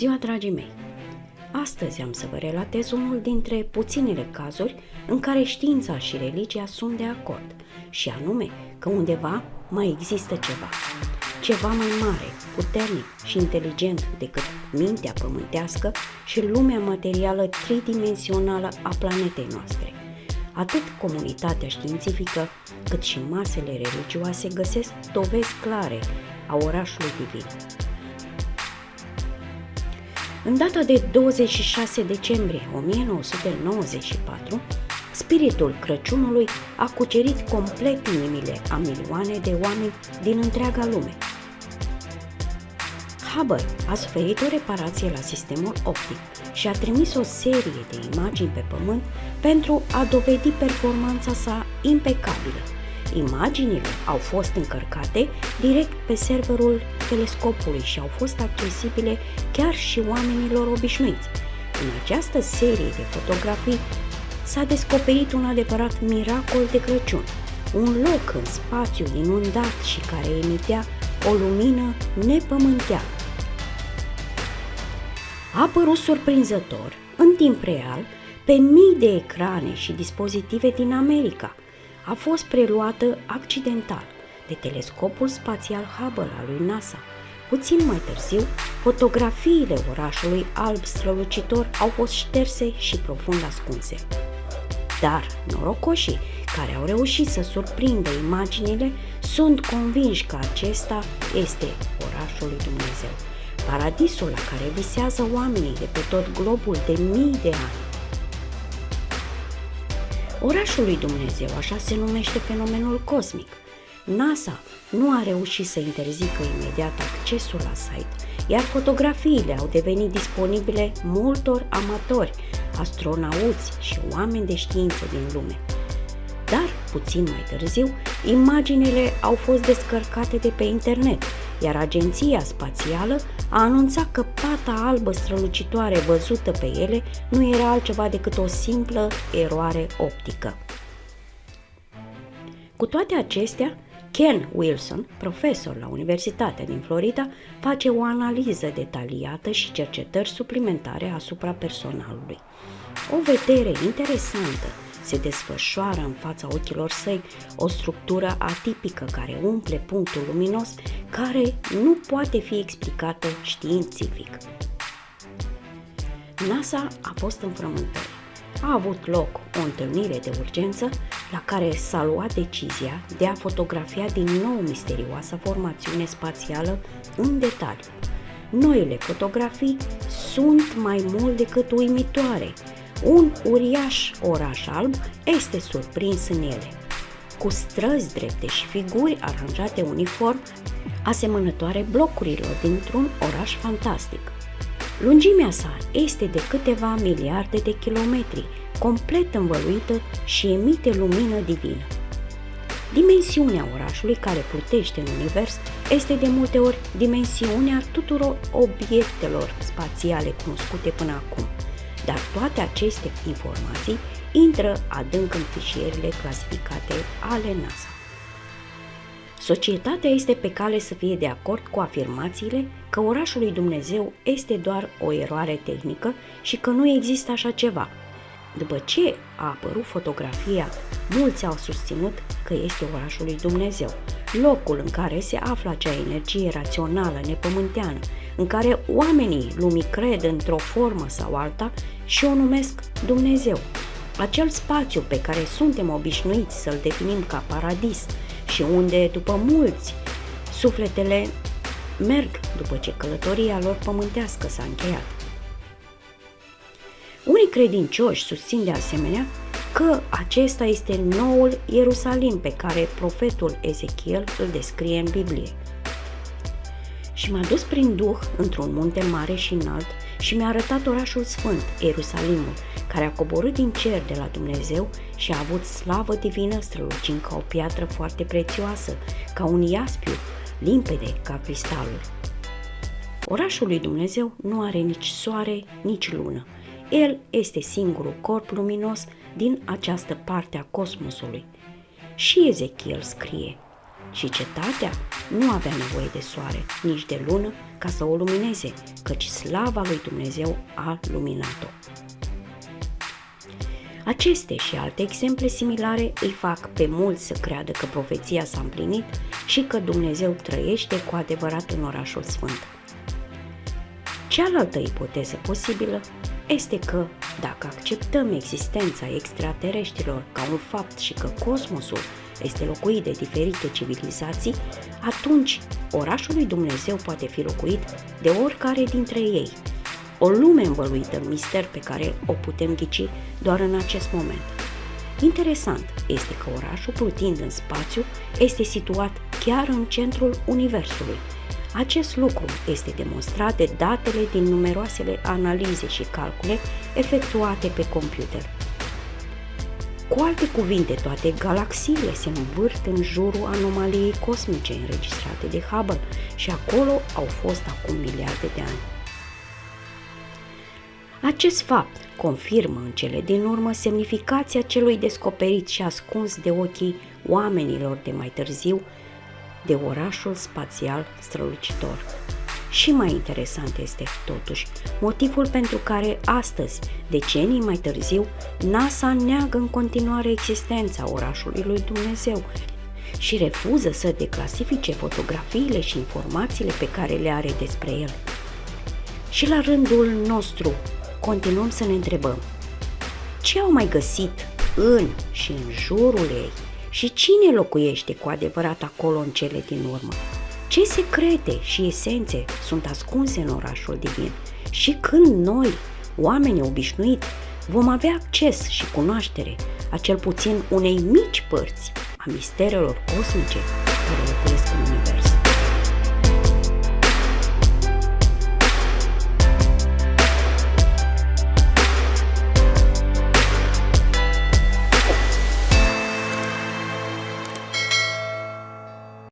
ziua, dragii mei! Astăzi am să vă relatez unul dintre puținele cazuri în care știința și religia sunt de acord, și anume că undeva mai există ceva mai mare, puternic și inteligent decât mintea pământească și lumea materială tridimensională a planetei noastre. Atât comunitatea științifică, cât și masele religioase găsesc dovezi clare a orașului divin. În data de 26 decembrie 1994, spiritul Crăciunului a cucerit complet inimile a milioane de oameni din întreaga lume. Hubble a suferit o reparație la sistemul optic și a trimis o serie de imagini pe Pământ pentru a dovedi performanța sa impecabilă. Imaginile au fost încărcate direct pe serverul telescopului și au fost accesibile chiar și oamenilor obișnuiți. În această serie de fotografii s-a descoperit un adevărat miracol de Crăciun, un loc în spațiu inundat și care emitea o lumină nepământeană. A apărut surprinzător, în timp real, pe mii de ecrane și dispozitive din America. A fost preluată accidental de telescopul spațial Hubble al lui NASA. Puțin mai târziu, fotografiile orașului alb strălucitor au fost șterse și profund ascunse. Dar norocoșii care au reușit să surprindă imaginile sunt convinși că acesta este orașul lui Dumnezeu, paradisul la care visează oamenii de pe tot globul de mii de ani. Orașul lui Dumnezeu, așa se numește fenomenul cosmic. NASA nu a reușit să interzică imediat accesul la site, iar fotografiile au devenit disponibile multor amatori, astronauți și oameni de știință din lume. Dar, puțin mai târziu, imaginile au fost descărcate de pe internet, iar agenția spațială a anunțat că pata albă strălucitoare văzută pe ele nu era altceva decât o simplă eroare optică. Cu toate acestea, Ken Wilson, profesor la Universitatea din Florida, face o analiză detaliată și cercetări suplimentare asupra personalului. O vedere interesantă se desfășoară în fața ochilor săi, o structură atipică care umple punctul luminos, care nu poate fi explicată științific. NASA a fost în frământări. A avut loc o întâlnire de urgență la care s-a luat decizia de a fotografia din nou misterioasa formațiune spațială în detaliu. Noile fotografii sunt mai mult decât uimitoare. Un uriaș oraș alb este surprins în ele, cu străzi drepte și figuri aranjate uniform, asemănătoare blocurilor dintr-un oraș fantastic. Lungimea sa este de câteva miliarde de kilometri, complet învăluită și emite lumină divină. Dimensiunea orașului care plutește în univers este de multe ori dimensiunea tuturor obiectelor spațiale cunoscute până acum, dar toate aceste informații intră adânc în fișierele clasificate ale NASA. Societatea este pe cale să fie de acord cu afirmațiile că orașul lui Dumnezeu este doar o eroare tehnică și că nu există așa ceva. După ce a apărut fotografia, mulți au susținut că este orașul lui Dumnezeu, locul în care se află acea energie rațională, nepământeană, în care oamenii lumii cred într-o formă sau alta și o numesc Dumnezeu. Acel spațiu pe care suntem obișnuiți să-l definim ca paradis și unde, după mulți, sufletele merg după ce călătoria lor pământească s-a încheiat. Unii credincioși susțin de asemenea că acesta este noul Ierusalim pe care profetul Ezechiel îl descrie în Biblie. Și m-a dus prin duh într-un munte mare și înalt și mi-a arătat orașul sfânt, Ierusalimul, care a coborât din cer de la Dumnezeu și a avut slavă divină, strălucind ca o piatră foarte prețioasă, ca un iaspiu, limpede ca cristalul. Orașul lui Dumnezeu nu are nici soare, nici lună. El este singurul corp luminos din această parte a cosmosului. Și Ezechiel scrie: și cetatea nu avea nevoie de soare, nici de lună ca să o lumineze, căci slava lui Dumnezeu a luminat-o. Aceste și alte exemple similare îi fac pe mulți să creadă că profeția s-a împlinit și că Dumnezeu trăiește cu adevărat în orașul sfânt. Cealaltă ipoteză posibilă este că, dacă acceptăm existența extraterestrilor ca un fapt și că cosmosul este locuit de diferite civilizații, atunci orașul lui Dumnezeu poate fi locuit de oricare dintre ei, o lume învăluită în mister pe care o putem ghici doar în acest moment. Interesant este că orașul, plutind în spațiu, este situat chiar în centrul Universului. Acest lucru este demonstrat de datele din numeroasele analize și calcule efectuate pe computer. Cu alte cuvinte, toate galaxiile se învârt în jurul anomaliei cosmice înregistrate de Hubble și acolo au fost acum miliarde de ani. Acest fapt confirmă în cele din urmă semnificația celui descoperit și ascuns de ochii oamenilor de mai târziu de orașul spațial strălucitor. Și mai interesant este, totuși, motivul pentru care astăzi, decenii mai târziu, NASA neagă în continuare existența orașului lui Dumnezeu și refuză să declasifice fotografiile și informațiile pe care le are despre el. Și la rândul nostru, continuăm să ne întrebăm: ce au mai găsit în și în jurul ei și cine locuiește cu adevărat acolo în cele din urmă? Ce secrete și esențe sunt ascunse în orașul divin? Și când noi, oamenii obișnuiți, vom avea acces și cunoaștere a cel puțin unei mici părți a misterelor cosmice care locuiesc în univers?